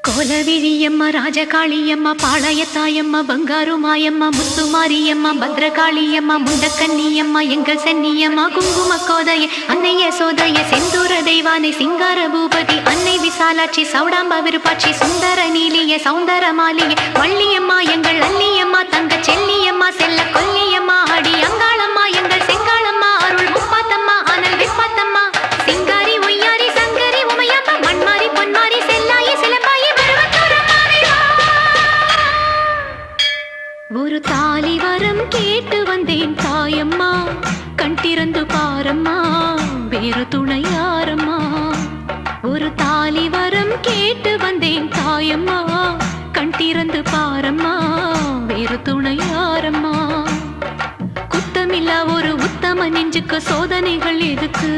கோலவிழியம்மா ராஜகாளியம்மா பாளையத்தாயம்மா பங்காரு மாயம்மா முத்துமாரியம்மா பத்ரகாளியம்மா முண்டக்கன்னியம்மா எங்கள் சென்னியம்மா குங்கும கோதைய அன்னைய சோதைய செந்தூர தெய்வானை சிங்கார பூபதி அன்னை விசாலாட்சி சௌடாம்ப விருப்பாட்சி சுந்தர நீலிய சௌந்தர மாலிய வள்ளியம்மா எங்கள் அல்லியம்மா தங்க செல்லியம்மா செல்ல கொல்லியம்மா அடி அங்காளம்மா எங்கள் செங்காளம்மா அருள் முப்பாத்தம்மா அனல் விப்பாத்தம்மா சிங்காரி ஒய்யாரி சங்கரி உமையம்மா மண்மாரி பொன்மாரி செல்லாயி சிலம்பாயி ஒரு தாலி வரம் கேட்டு வந்தேன் தாயம்மா கண் திறந்து பாரம்மா வேறு துணை யாரம்மா ஒரு தாலி வரம் கேட்டு வந்தேன் தாயம்மா கண் திறந்து பாரம்மா வேறு துணை யாரம்மா குத்தமில்லா ஒரு உத்தம நெஞ்சுக்கு சோதனைகள் எதுக்கு